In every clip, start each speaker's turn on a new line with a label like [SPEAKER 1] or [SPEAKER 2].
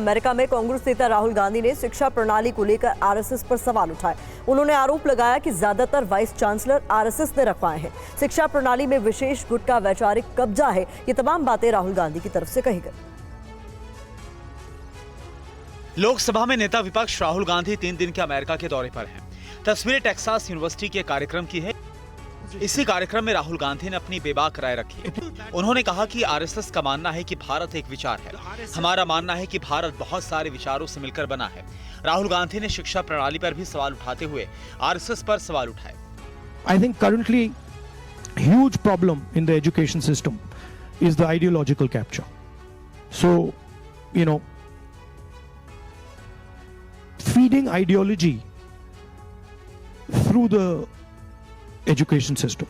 [SPEAKER 1] America में कांग्रेस नेता राहुल गांधी ने शिक्षा प्रणाली को लेकर आरएसएस पर सवाल उठाए। उन्होंने आरोप लगाया कि ज्यादातर वाइस चांसलर आरएसएस ने रखवाए हैं। शिक्षा प्रणाली में विशेष गुट का वैचारिक कब्जा है। ये तमाम बातें राहुल गांधी की तरफ से कही गई।
[SPEAKER 2] लोकसभा में नेता विपक्ष राहुल गांधी 3 दिन के अमेरिका के दौरे पर हैं। तस्वीरें टेक्सास यूनिवर्सिटी के कार्यक्रम की है। इसी कार्यक्रम में राहुल गांधी ने अपनी बेबाक राय रखी। उन्होंने कहा कि आरएसएस का मानना है कि भारत एक विचार है, हमारा मानना है कि भारत बहुत सारे विचारों से मिलकर बना है। राहुल गांधी ने शिक्षा प्रणाली पर भी सवाल उठाते हुए आरएसएस पर सवाल उठाए।
[SPEAKER 3] I think currently huge problem in the education system is the ideological capture. So, you know, feeding ideology through the education system.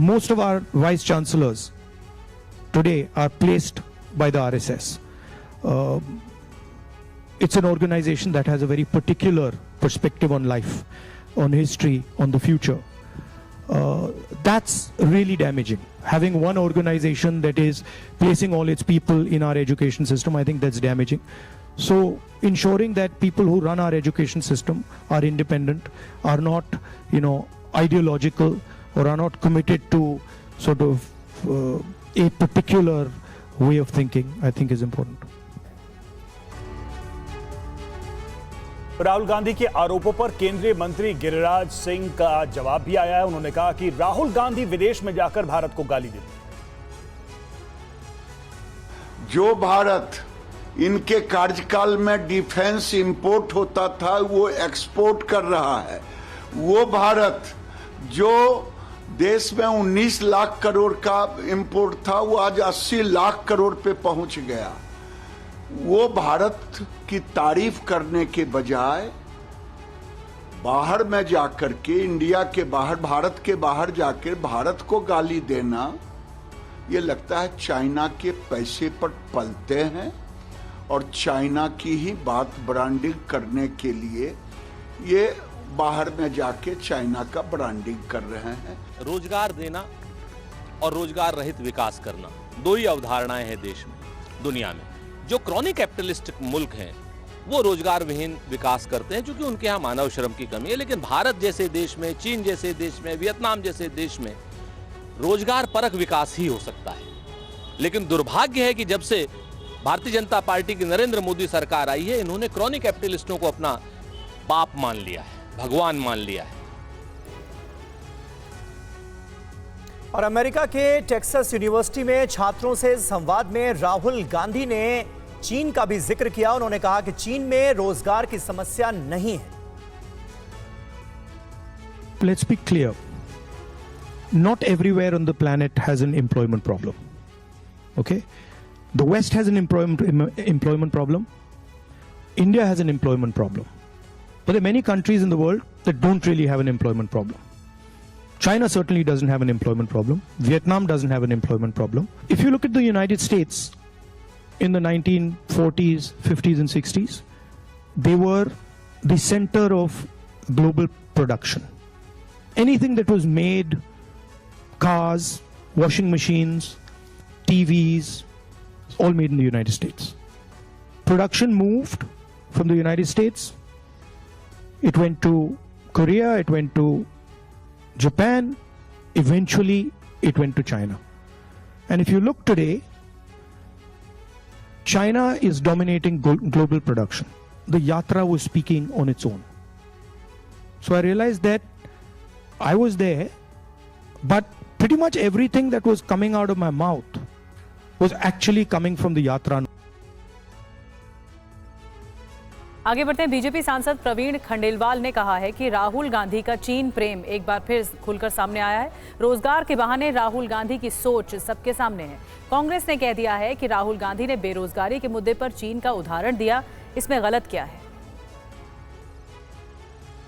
[SPEAKER 3] Most of our vice chancellors today are placed by the RSS. It's an organization that has a very particular perspective on life, on history, on the future. That's really damaging. Having one organization that is placing all its people in our education system, I think that's damaging. So ensuring that people who run our education system are independent, are not, you know, ideological, or are not committed to sort of a particular way of thinking, I think is important.
[SPEAKER 4] Rahul Gandhi के आरोपों पर केंद्रीय मंत्री गिरिराज सिंह का जवाब भी आया है। उन्होंने कहा कि राहुल गांधी विदेश में जाकर भारत को गाली देते।
[SPEAKER 5] जो भारत इनके कार्यकाल में डिफेंस इंपोर्ट होता था वो एक्सपोर्ट कर रहा है। वो भारत जो देश में 19 लाख करोड़ का इंपोर्ट था वो आज 80 लाख करोड़ पे पहुंच गया। वो भारत की तारीफ करने के बजाय बाहर में जाकर के, इंडिया के बाहर, भारत के बाहर जाकर भारत को गाली देना, ये लगता है चाइना के पैसे पर पलते हैं और चाइना की ही बात ब्रांडिंग करने के लिए ये बाहर में जाके चाइना का ब्रांडिंग कर रहे हैं।
[SPEAKER 6] रोजगार देना और रोजगार रहित विकास करना, दो ही अवधारणाएं हैं देश में, दुनिया में। जो क्रॉनिक कैपिटलिस्टिक मुल्क हैं वो रोजगार विहीन विकास करते हैं क्योंकि उनके यहाँ मानव श्रम की कमी है। लेकिन भारत जैसे देश में, चीन जैसे देश में, वियतनाम जैसे देश में रोजगार परक विकास ही हो सकता है। लेकिन दुर्भाग्य है कि जब से भारतीय जनता पार्टी की नरेंद्र मोदी सरकार आई है, इन्होंने क्रॉनिक कैपिटलिस्टों को अपना बाप मान लिया है, भगवान मान लिया है।
[SPEAKER 4] और अमेरिका के टेक्सास यूनिवर्सिटी में छात्रों से संवाद में राहुल गांधी ने चीन का भी जिक्र किया। उन्होंने कहा कि चीन में रोजगार की समस्या नहीं है।
[SPEAKER 3] Let's be clear. Not everywhere on the planet has an employment problem. Okay? The West has an employment problem. India has an employment problem. But there are many countries in the world that don't really have an employment problem. China certainly doesn't have an employment problem. Vietnam doesn't have an employment problem. If you look at the United States in the 1940s, 50s and 60s, they were the center of global production. Anything that was made, cars, washing machines, TVs, all made in the United States. Production moved from the United States. It went to Korea, it went to Japan, eventually it went to China. And if you look today, China is dominating global production. The Yatra was speaking on its own. So I realized that I was there, but pretty much everything that was coming out of my mouth was actually coming from the Yatra.
[SPEAKER 7] आगे बढ़ते हैं। BJP सांसद प्रवीण खंडेलवाल ने कहा है कि राहुल गांधी का चीन प्रेम एक बार फिर खुलकर सामने आया है। रोजगार के बहाने राहुल गांधी की सोच सबके सामने है। कांग्रेस ने कह दिया है कि राहुल गांधी ने बेरोजगारी के मुद्दे पर चीन का उदाहरण दिया, इसमें गलत क्या है?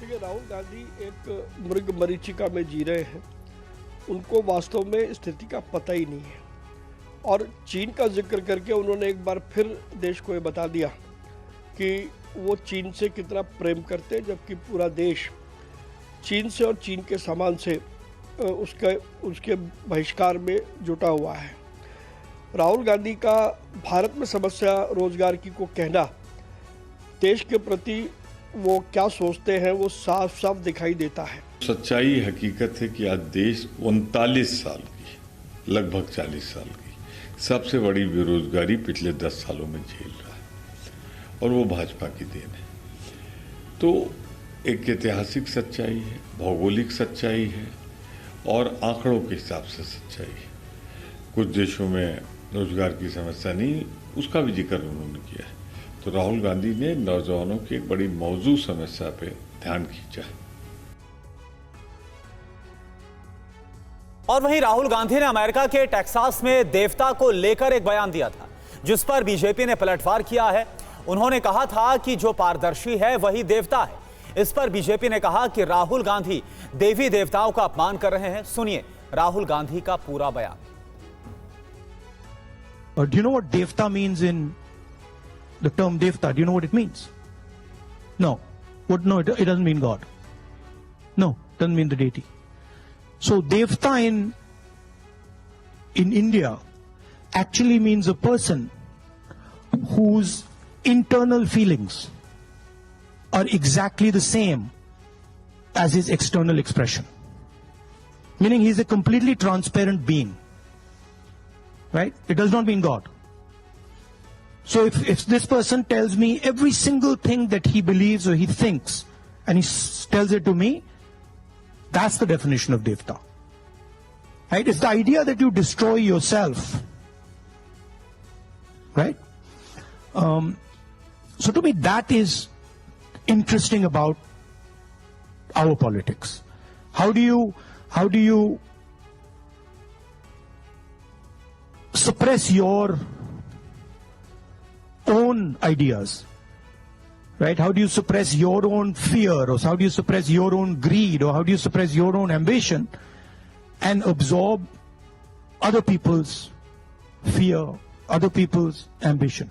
[SPEAKER 8] देखिए, राहुल गांधी एक मृग मरीचिका में जी रहे हैं। उनको वास्तव में स्थिति का पता ही नहीं है और चीन का जिक्र करके उन्होंने एक बार फिर देश को ये बता दिया कि वो चीन से कितना प्रेम करते हैं, जबकि पूरा देश चीन से और चीन के सामान से उसके बहिष्कार में जुटा हुआ है। राहुल गांधी का भारत में समस्या रोजगार की को कहना, देश के प्रति वो क्या सोचते हैं वो साफ साफ दिखाई देता है।
[SPEAKER 9] सच्चाई हकीकत है कि आज देश 39 साल की, लगभग 40 साल की सबसे बड़ी बेरोजगारी पिछले 10 सालों में झेल रहा है, और वो भाजपा की देन है। तो एक ऐतिहासिक सच्चाई है, भौगोलिक सच्चाई है और आंकड़ों के हिसाब से सच्चाई है। कुछ देशों में रोजगार की समस्या नहीं, उसका भी जिक्र उन्होंने किया है। तो राहुल गांधी ने नौजवानों की एक बड़ी मौजूद समस्या पे ध्यान खींचा है।
[SPEAKER 4] और वहीं राहुल गांधी ने अमेरिका के टेक्सास में देवता को लेकर एक बयान दिया था, जिस पर बीजेपी ने पलटवार किया है। उन्होंने कहा था कि जो पारदर्शी है वही देवता है। इस पर बीजेपी ने कहा कि राहुल गांधी देवी देवताओं का अपमान कर रहे हैं। सुनिए राहुल गांधी का पूरा बयान।
[SPEAKER 3] Do you know what devta means in the term devta? Do you know what it means? No. No, it doesn't mean God. No, it doesn't mean the deity. So devta in India actually means a person whose internal feelings are exactly the same as his external expression. Meaning he's a completely transparent being. Right? It does not mean God. So if this person tells me every single thing that he believes or he thinks, and he tells it to me, that's the definition of devta. Right? It's the idea that you destroy yourself. Right? So to me that is interesting about our politics. How do you suppress your own ideas, right? How do you suppress your own fear, or how do you suppress your own greed, or how do you suppress your own ambition and absorb other people's fear, other people's ambition?